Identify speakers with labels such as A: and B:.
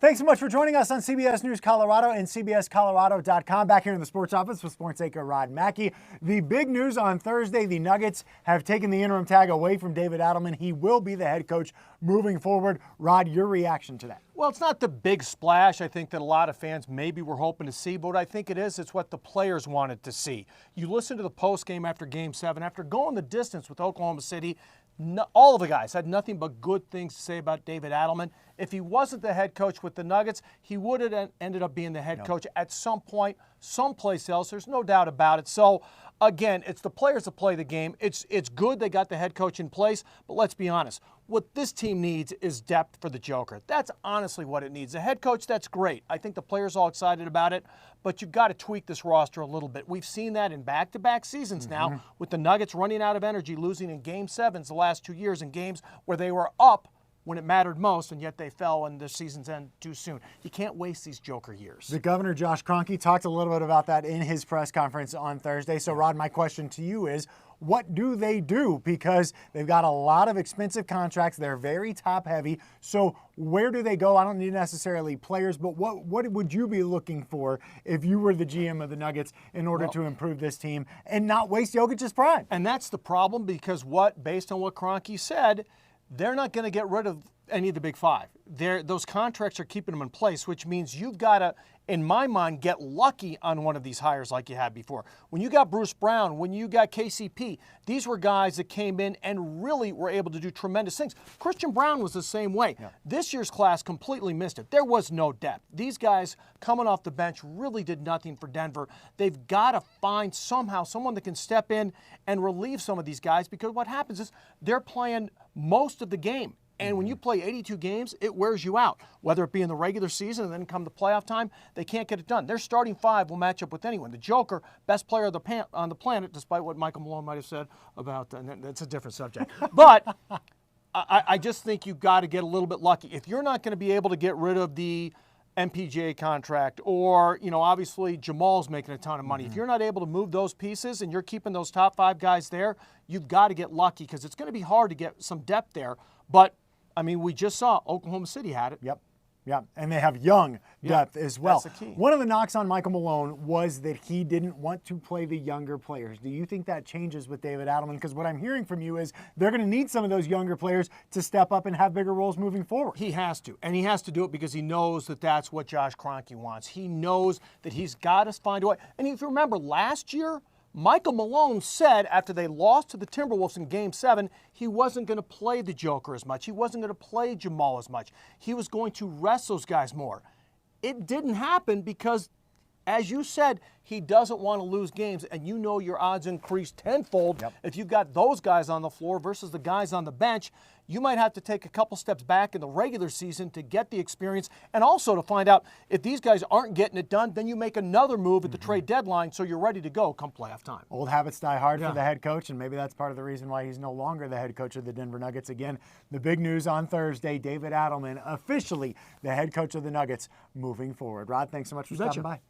A: Thanks so much for joining us on CBS News Colorado and CBSColorado.com. Back here in the sports office with sports anchor Rod Mackey. The big news on Thursday, the Nuggets have taken the interim tag away from David Adelman. He will be the head coach moving forward. Rod, your reaction to that?
B: Well, it's not the big splash I think that a lot of fans maybe were hoping to see, but what I think it is, it's what the players wanted to see. You listen to the post game after Game 7, after going the distance with Oklahoma City, all of the guys had nothing but good things to say about David Adelman. If he wasn't the head coach with the Nuggets, he would have ended up being the head coach at some point, someplace else. There's no doubt about it. So, again, it's the players that play the game. It's good they got the head coach in place, but let's be honest. What this team needs is depth for the Joker. That's honestly what it needs. The head coach, that's great. I think the players are all excited about it, but you've got to tweak this roster a little bit. We've seen that in back-to-back seasons now with the Nuggets running out of energy, losing in Game 7s the last 2 years in games where they were up when it mattered most, and yet they fell and the seasons end too soon. You can't waste these Joker years.
A: The governor, Josh Kroenke, talked a little bit about that in his press conference on Thursday. So, Rod, my question to you is, what do they do? Because they've got a lot of expensive contracts. They're very top-heavy. So where do they go? I don't need necessarily players, but what would you be looking for if you were the GM of the Nuggets in order to improve this team and not waste Jokic's prime?
B: And that's the problem because based on what Kroenke said, they're not going to get rid of any of the Big Five. Those contracts are keeping them in place, which means you've got to, in my mind, get lucky on one of these hires like you had before. When you got Bruce Brown, when you got KCP, these were guys that came in and really were able to do tremendous things. Christian Brown was the same way. Yeah. This year's class completely missed it. There was no depth. These guys coming off the bench really did nothing for Denver. They've got to find somehow someone that can step in and relieve some of these guys, because what happens is they're playing most of the game. And when you play 82 games, it wears you out, whether it be in the regular season and then come to playoff time, they can't get it done. Their starting five will match up with anyone. The Joker, best player on the planet, despite what Michael Malone might have said about, and that's a different subject. But I just think you've got to get a little bit lucky. If you're not going to be able to get rid of the MPJ contract, or, obviously Jamal's making a ton of money. If you're not able to move those pieces and you're keeping those top five guys there, you've got to get lucky, because it's going to be hard to get some depth there. But we just saw Oklahoma City had it.
A: Yep. And they have young depth as well.
B: That's the key.
A: One of the knocks on Michael Malone was that he didn't want to play the younger players. Do you think that changes with David Adelman? Because what I'm hearing from you is they're going to need some of those younger players to step up and have bigger roles moving forward.
B: He has to. And he has to do it because he knows that that's what Josh Kroenke wants. He knows that he's got to find a way. And if you remember last year, Michael Malone said after they lost to the Timberwolves in Game 7, he wasn't going to play the Joker as much. He wasn't going to play Jamal as much. He was going to rest those guys more. It didn't happen because, as you said, he doesn't want to lose games, and your odds increase tenfold if you've got those guys on the floor versus the guys on the bench. You might have to take a couple steps back in the regular season to get the experience, and also to find out if these guys aren't getting it done, then you make another move at the trade deadline so you're ready to go come playoff time.
A: Old habits die hard for the head coach, and maybe that's part of the reason why he's no longer the head coach of the Denver Nuggets. Again, the big news on Thursday, David Adelman officially the head coach of the Nuggets moving forward. Rod, thanks so much for stopping by.